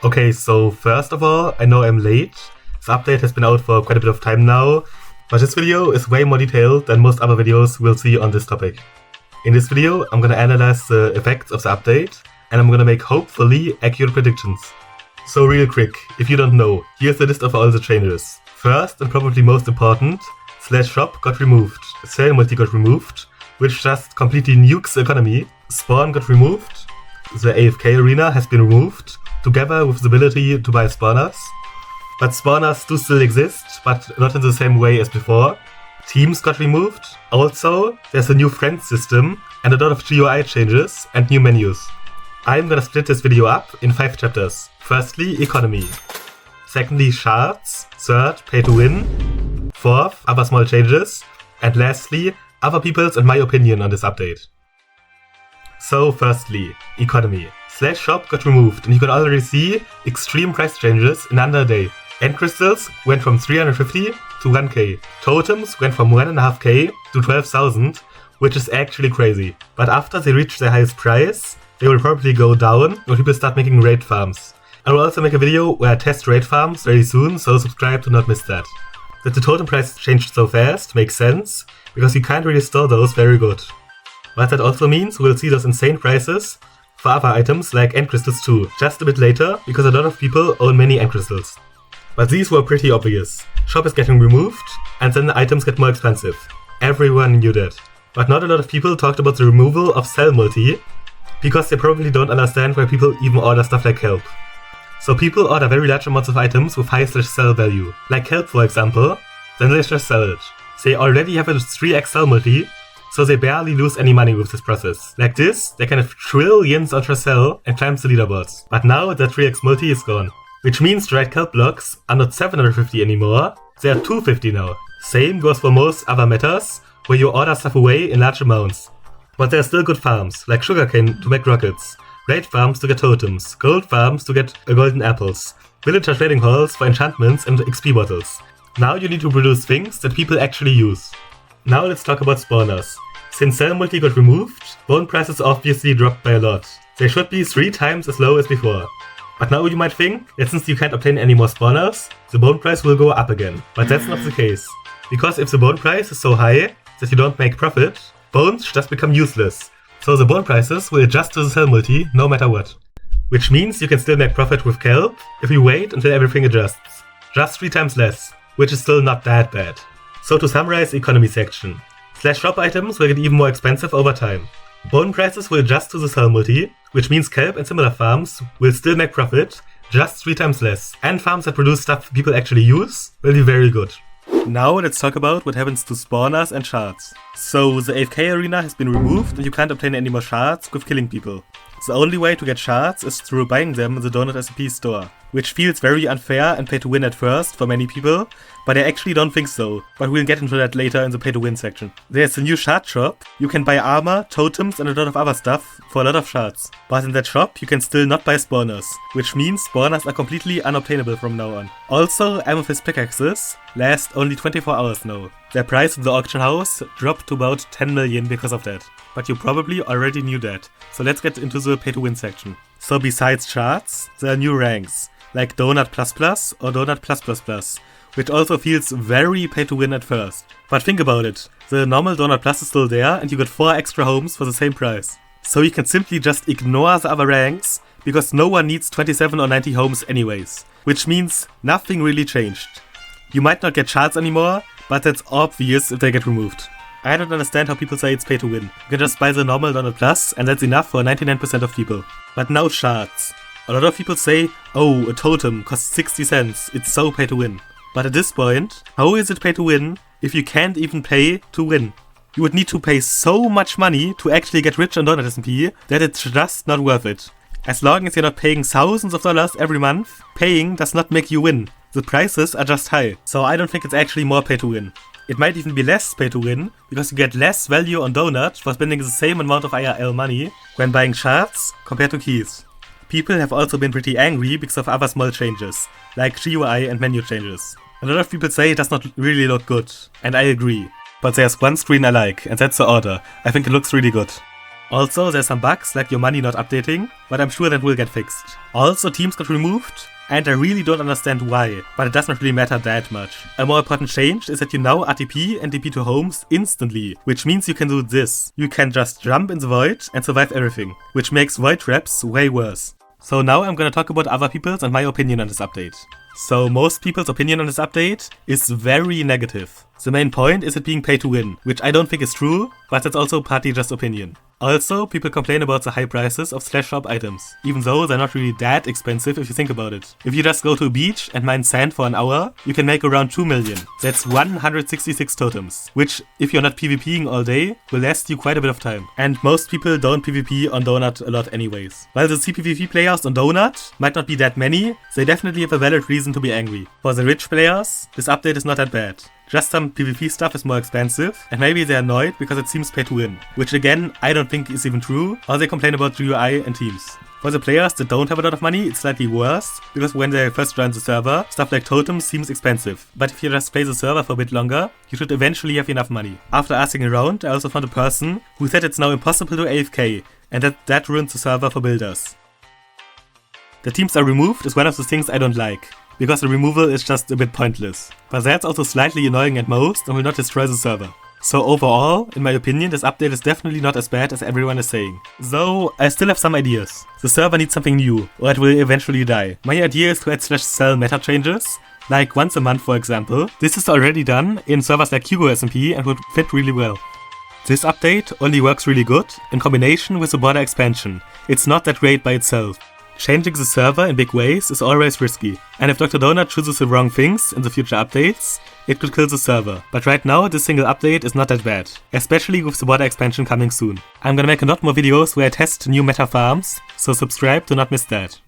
Okay, so first of all, I know I'm late. This update has been out for quite a bit of time now, but this video is way more detailed than most other videos we'll see on this topic. In this video, I'm gonna analyze the effects of the update, and I'm gonna make hopefully accurate predictions. So real quick, if you don't know, here's the list of all the changes. First, and probably most important, /shop got removed, Sellmulti got removed, which just completely nukes the economy, spawn got removed, the AFK arena has been removed, together with the ability to buy spawners. But spawners do still exist, but not in the same way as before. Teams got removed. Also, there's a new friend system and a lot of GUI changes and new menus. I'm gonna split this video up in 5 chapters. Firstly, economy. Secondly, shards. Third, pay to win. Fourth, other small changes. And lastly, other people's and my opinion on this update. So firstly, economy. /shop got removed and you can already see extreme price changes in under a day. End crystals went from 350 to 1k. Totems went from 1.5k to 12,000, which is actually crazy. But after they reach their highest price, they will probably go down when people start making raid farms. I will also make a video where I test raid farms very soon, so subscribe to not miss that. That the totem price changed so fast makes sense, because you can't really store those very good. But that also means we'll see those insane prices for other items like end crystals too, just a bit later, because a lot of people own many end crystals. But these were pretty obvious. Shop is getting removed, and then the items get more expensive. Everyone knew that. But not a lot of people talked about the removal of Sellmulti, because they probably don't understand why people even order stuff like kelp. So people order very large amounts of items with high/sell value, like kelp for example, then they just sell it. They already have a 3x Sellmulti, so they barely lose any money with this process. Like this, they can have trillions on sell and climb the leaderboards. But now that 3x multi is gone. Which means the right kelp blocks are not 750 anymore, they are 250 now. Same goes for most other metas, where you order stuff away in large amounts. But there are still good farms, like sugarcane to make rockets, raid farms to get totems, gold farms to get golden apples, villager trading halls for enchantments and XP bottles. Now you need to produce things that people actually use. Now let's talk about spawners. Since Sellmulti got removed, bone prices obviously dropped by a lot. They should be 3 times as low as before. But now you might think that since you can't obtain any more spawners, the bone price will go up again. But that's not the case. Because if the bone price is so high that you don't make profit, bones just become useless. So the bone prices will adjust to the Sellmulti no matter what. Which means you can still make profit with kelp if you wait until everything adjusts. Just 3 times less, which is still not that bad. So to summarize the economy section, /shop items will get even more expensive over time. Bone prices will adjust to the Sellmulti, which means kelp and similar farms will still make profit, just 3 times less. And farms that produce stuff people actually use will be very good. Now let's talk about what happens to spawners and shards. So the AFK arena has been removed and you can't obtain any more shards with killing people. The only way to get shards is through buying them in the Donutsmp store, which feels very unfair and pay to win at first for many people, but I actually don't think so, but we'll get into that later in the pay to win section. There's a new shard shop, you can buy armor, totems and a lot of other stuff for a lot of shards. But in that shop you can still not buy spawners, which means spawners are completely unobtainable from now on. Also, amethyst pickaxes last only 24 hours now. Their price in the auction house dropped to about 10 million because of that. But you probably already knew that, so let's get into the pay to win section. So besides shards, there are new ranks, like Donut++ or Donut+++, which also feels very pay to win at first. But think about it, the normal Donut Plus is still there and you get 4 extra homes for the same price. So you can simply just ignore the other ranks, because no one needs 27 or 90 homes anyways. Which means nothing really changed. You might not get shards anymore, but that's obvious if they get removed. I don't understand how people say it's pay to win. You can just buy the normal Donut Plus and that's enough for 99% of people. But now shards. A lot of people say, oh, a totem costs 60 cents, it's so pay to win. But at this point, how is it pay to win if you can't even pay to win? You would need to pay so much money to actually get rich on Donutsmp that it's just not worth it. As long as you're not paying thousands of dollars every month, paying does not make you win. The prices are just high, so I don't think it's actually more pay to win. It might even be less pay to win, because you get less value on Donut for spending the same amount of IRL money when buying shards compared to keys. People have also been pretty angry because of other small changes, like GUI and menu changes. A lot of people say it does not really look good, and I agree. But there's one screen I like, and that's the order. I think it looks really good. Also, there's some bugs like your money not updating, but I'm sure that will get fixed. Also, teams got removed, and I really don't understand why, but it does not really matter that much. A more important change is that you now RTP and DP to homes instantly, which means you can do this. You can just jump in the void and survive everything, which makes void traps way worse. So now I'm gonna talk about other people's and my opinion on this update. So most people's opinion on this update is very negative. The main point is it being pay to win, which I don't think is true, but that's also partly just opinion. Also, people complain about the high prices of slash shop items, even though they're not really that expensive if you think about it. If you just go to a beach and mine sand for an hour, you can make around 2 million. That's 166 totems, which, if you're not PvPing all day, will last you quite a bit of time. And most people don't PvP on Donut a lot anyways. While the CPvP players on Donut might not be that many, they definitely have a valid reason to be angry. For the rich players, this update is not that bad. Just some PvP stuff is more expensive, and maybe they're annoyed because it seems pay to win, which again, I don't think is even true, or they complain about GUI and teams. For the players that don't have a lot of money, it's slightly worse, because when they first join the server, stuff like totems seems expensive. But if you just play the server for a bit longer, you should eventually have enough money. After asking around, I also found a person who said it's now impossible to AFK, and that ruins the server for builders. The teams are removed is one of the things I don't like, because the removal is just a bit pointless. But that's also slightly annoying at most and will not destroy the server. So overall, in my opinion, this update is definitely not as bad as everyone is saying. Though, I still have some ideas. The server needs something new, or it will eventually die. My idea is to add /sell meta changes, like once a month for example. This is already done in servers like Donutsmp and would fit really well. This update only works really good in combination with the border expansion. It's not that great by itself. Changing the server in big ways is always risky, and if Dr. Donut chooses the wrong things in the future updates, it could kill the server. But right now, this single update is not that bad, especially with the border expansion coming soon. I'm gonna make a lot more videos where I test new meta farms, so subscribe to not miss that.